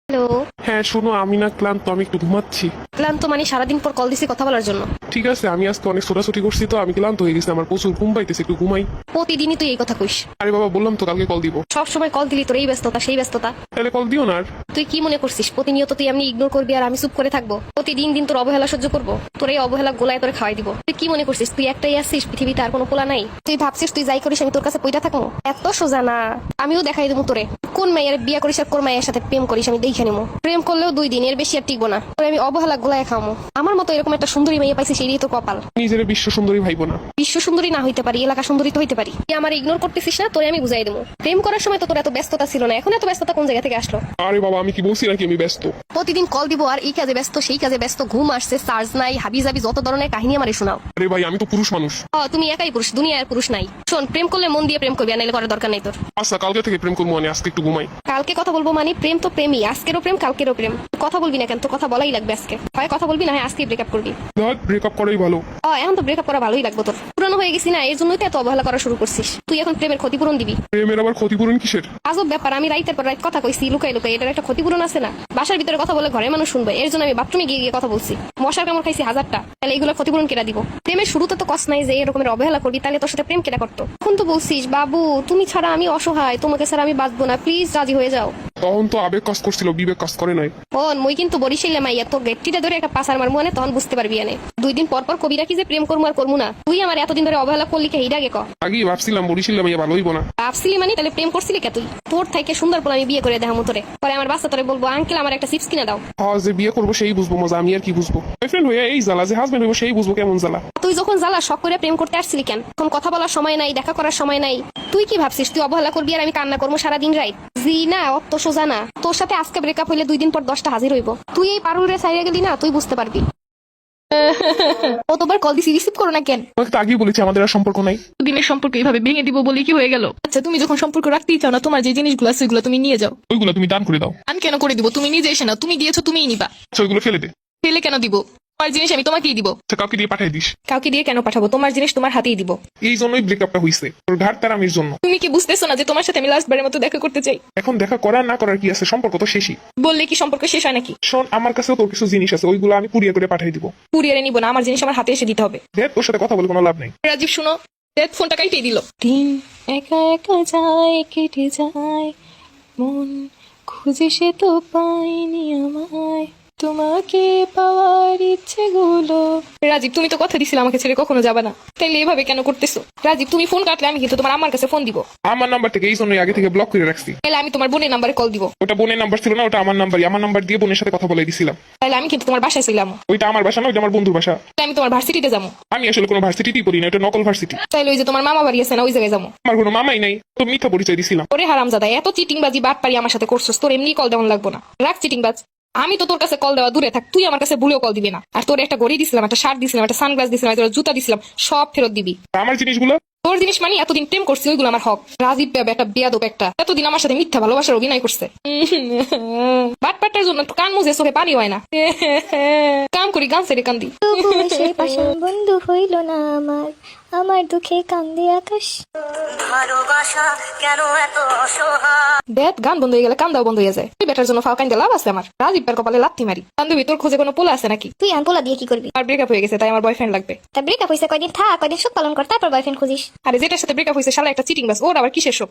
Hello. হ্যাঁ শোনো, আমি না ক্লান্ত, আমি একটু ঘুমাচ্ছি। ক্লান্ত মানে সারাদিন পর কল দিছি কথা বলার জন্য? ঠিক আছে, আমি আজকে অনেক ছোটাছুটি করছি তো আমি ক্লান্ত হয়ে গেছি, আমার প্রচুর ঘুম পাইতেছে, একটু ঘুমাই। প্রতিদিনই তুই এই কথা কইস। আরে বাবা, বললাম তো কালকে কল দিব। সব সময় কল দিলি তোর এই ব্যস্ততা সেই ব্যস্ততা। তাহলে কল দিও না আর। তুই কি মনে করছিস প্রতিনিয়ত তুই এমনি ইগনোর করবি আর আমি চুপ করে থাকবো? প্রতিদিন দিন তোর অবহেলা সহ্য করবো? তোর এই অবহেলা গোলায় তোরে খাওয়াই দিব। তুই কি মনে করছিস তুই একটাই আসছিস পৃথিবীতে, আর কোনো পোলা নাই? তুই ভাবছিস তুই যাই করিস আমি তোর কাছে পইটা থাকবো? এত সোজা না। আমিও দেখাই দেবো তোরে কোন মেয়ের বিয়ে করিস আর কোন মেয়ের সাথে প্রেম করিস, আমি দেখে নেবো। প্রেম করলেও 2 দিন, এর বেশি আর টিকবো না। তোরে আমি অবহেলা গোলায় খাওয়াবো। আমার মতো এরকম একটা সুন্দরী মেয়ে পাইছি, সেই তো কপাল। নিজের বিশ্ব সুন্দরী ভাইবো না। বিশ্ব সুন্দরী না হইতে পারি, এলাকা সুন্দরী তো হইতে পারি। তুই আমার ইগনোর করতেছিস না, তোরে আমি বুঝাই দেবো। প্রেম করার সময় তো তোর এত ব্যস্ততা ছিল না, এখন এত ব্যস্ততা কোন জায়গা থেকে আসলো? আরে বাবা, আমি কি বলছি নাকি আমি ব্যস্ত? প্রতিদিন কল দিব আর এই কাজে ব্যস্ত সেই কাজে ব্যস্ত, ঘুম আসছে চার্জ নাই, হাবি জাবি যত ধরনের কাহিনী আমারে শোনাও। আরে ভাই, আমি তো পুরুষ মানুষ। তুমি একাই পুরুষ, দুনিয়ার পুরুষ নাই। শোন, প্রেম করলে মন দিয়ে প্রেম করবি, আর নাইলে করার দরকার নেই তোর। আচ্ছা, কালকে থেকে প্রেম করবো, মানে আজকে একটু ঘুমাই। কালকে কথা বলবো মানে প্রেম তো প্রেমই, আজকেরও প্রেম কালকেরও প্রেম। কথা বলবি না কেন? তো কথা বলাই লাগবে আজকে। হয় কথা বলবি না হয় আজকেই ব্রেকআপ করবি। ধর, ব্রেকআপ করাই ভালো। এখন তো ব্রেকআপ করা ভালোই লাগবে তোর, পুরনো হয়ে গেছি না, এর জন্যই তো এত অবহেলা করা শুরু করছিস। তুই এখন প্রেমের ক্ষতিপূরণ দিবি। প্রেমের আবার ক্ষতিপূরণ কিসের? আজব ব্যাপার, আমি রাইতের পর রাত কথা কইছি লুকাই লুকাই, এটার একটা ক্ষতিপূরণ আছে না? বাসার ভিতরে কথা বলে ঘরের মানুষ শুনবে, এর জন্য আমি বাথরুমে গিয়ে গিয়ে কথা বলছি। মশার কামড় খাইছি 1000টা, তাহলে এইগুলো ক্ষতিপূরণ কেটে দিব? প্রেমের শুরুতে তো কষ্ট নাই যে এরকমের অবহেলা করবি, তাহলে তোর সাথে প্রেম কেটে করতো? এখন তো বলছিস বাবু তুমি ছাড়া আমি অসহায়, তোমাকে ছাড়া আমি বাঁচবো না, প্লিজ রাজি হয়ে যাও। তখন তো আবেগ কাজ করছিল, বিবেক কাজ করে নাই। মই কিন্তু বরিশালে মাইয়া, তো গেটটিটা ধরে একটা পাসার মার মনে, তখন বুঝতে পারবি এনে 2 দিন পর পর কবিরা কি যে প্রেম করবো আর করবো না। তুই আমার এতদিন ধরে অবহেলা করলি কে? হিডা গে ক। আগেই ভাবছিলাম বরিশালে ভাইয়া ভালো হইব না। ভাবছিলি মানে তাহলে প্রেম করছিলি কে তুই? তোর থেকে সুন্দর পোলা আমি বিয়ে করে দেখামু তোরে, পরে আমার বাচ্চা তোরে বলবো আঙ্কেল আমার একটা চিপস কিনে দাও। হ্যাঁ, যে বিয়ে করবো সেই বুঝবো মজা, আমি আর কি বুঝবো? বয়ফ্রেন্ড হইয়া এই জ্বালা, যে হাজবেন্ড হইব সেই বুঝবো কেমন জ্বালা। তুই যখন জ্বালা শখ করে প্রেম করতে আসছিলি কেন? এখন কথা বলার সময় নাই, দেখা করার সময় নাই। তুই কি ভাবছিস তুই অবহেলা করবি আর আমি কান্না করবো সারাদিন রাত? জি না, অত সোজা না। তোর সাথে আজকে ব্রেকআপ হইলে 2 দিন পর 10টা হাজির হইব। তুই এই পারুল রে সাইরে গেলি না, তুই বুঝতে পারবি। কতবার কল দিছি, রিসিভ করো না কেন? তোমাকে তো আগেই বলেছি আমাদের আর সম্পর্ক নাই। দিনের সম্পর্ক এইভাবে ভেঙে দিব বলে কি হয়ে গেল? আচ্ছা, তুমি যখন সম্পর্ক রাখতেই চাও না, তোমার যে জিনিসগুলো আছে ওইগুলো তুমি নিয়ে যাও। ওইগুলো তুমি দান করে দাও। আমি কেন করে দিব? তুমি নিজে এসে না, তুমি দিয়েছো তুমিই নিবা। আচ্ছা, ওইগুলো ফেলে দে। ফেলে কেন দিব? তোমার জিনিস আমি তোমাকেই দিব। আচ্ছা, কাউকে দিয়ে পাঠাই দিস। কাউকে দিয়ে কেন পাঠাবো? তোমার জিনিস তোমার হাতেই দিব। এই জন্যই ব্রেকআপটা হইছে, তোর ঘাট তারামির জন্য। তুমি কি বুঝতেছো না যে তোমার সাথে আমি লাস্ট বারের মতো দেখা করতে চাই? এখন দেখা করার না করার কি আছে, সম্পর্ক তো শেষই। বললে কি সম্পর্ক শেষ হয় নাকি? শোন, আমার কাছেও তোর কিছু জিনিস আছে, ওইগুলো আমি কুরিয়ার করে পাঠিয়ে দিব। কুরিয়ারে নিব না, আমার জিনিস আমার হাতে এসে দিতে হবে। দেখ, তোর সাথে কথা বলে কোনো লাভ নেই। রাজীব শুনো, দেখ ফোনটা কাইটেই দিল। দিন একা একা যায় কেটে যায়, মন খুঁজে সে তো পাইনি আমায়, তোমাকে পাওয়ার ইচ্ছে গুলো। রাজীব, তুমি তো কথা দিছিলে আমাকে ছেড়ে কখনো যাবে না, তাইলে এভাবে কেন করতেছো? রাজীব, তুমি ফোন কাটলে আমি কিন্তু তোমার আমার কাছে ফোন দিব। আমার নাম্বার থেকে এই জন্যই আগে থেকে ব্লক করে রাখছি। তাহলে আমি তোমার বোনের নাম্বারে কল দিব। ওটা বোনের নাম্বার ছিল না, ওটা আমার নাম্বারই। আমার নাম্বার দিয়ে বোনের সাথে কথা বলে দিছিলাম। তাহলে আমি কিন্তু তোমার বাসায় ছিলাম। ওইটা আমার বাসা না, ওইটা আমার বন্ধুর বাসা। তাই আমি তোমার ভার্সিটিতে যাবো। আমি আসলে কোনো ভার্সিটিতেই পড়ি না, এটা নকল ভার্সিটি। তাইলে ওই যে তোমার মামা বাড়ি আছে না, ওই জায়গায় যাবো। আমার কোনো মামাই নাই, তো মিথ্যা পরিচয় দিছিলাম। ওরে হারামজাদা, এত চিটিংবাজি বাট পারি আমার সাথে করছস, তোর এমনি কল দেওয়ান লাগবো না। রাখ চিটিংবাজ। আমি তো তোর কাছে কল দেওয়া দূরে থাক, তুই আমার কাছে ভুলেও কল দিবি না। আর তোর একটা ঘড়ি দিছিলাম, একটা শার্ট দিছিলাম, একটা সানগ্লাস দিছিলাম, একটা জুতা দিছিলাম, সব ফেরত দিবি। আমার জিনিসগুলো তোর জিনিস মানে এতদিন প্রেম করছি ওইগুলো আমার হক। রাজীব বাবা একটা বেয়াদব একটা, এতদিন আমার সাথে মিথ্যা ভালোবাসার অভিনয় করছে। বাটপাটার জন্য তো কান মুজে চোখে পানি হয় না। কাম করি গান সেরে কান্দি। তবু সে পাশান বন্ধু হইল না আমার, আমার দুঃখে কান্দে আকাশ। ভালোবাসা কেন এত অসহায়? দেখ, গান বন্ধ হয়ে গেলে কান্দাও বন্ধ হয়ে যায়। তুই বেটার জন্য ফাও কান্দে লাভ আছে আমার? রাজীব পার কপালে লাথি মারি। বান্ধবী, তোর খোঁজে কোনো পোলা আছে নাকি? তুই আনপোলা দিয়ে কি করবি? আর ব্রেকআপ হয়ে গেছে, তাই আমার বয়ফ্রেন্ড লাগবে। তা ব্রেকআপ হয়েছে কয়দিন থাক, কয়দিন সুখ পালন কর, তারপর বয়ফ্রেন্ড খুঁজিস। আরে যেটার সাথে ব্রেকআপ হয়েছে শালা একটা চিটিং বাস, ওর আবার কিসের শোক?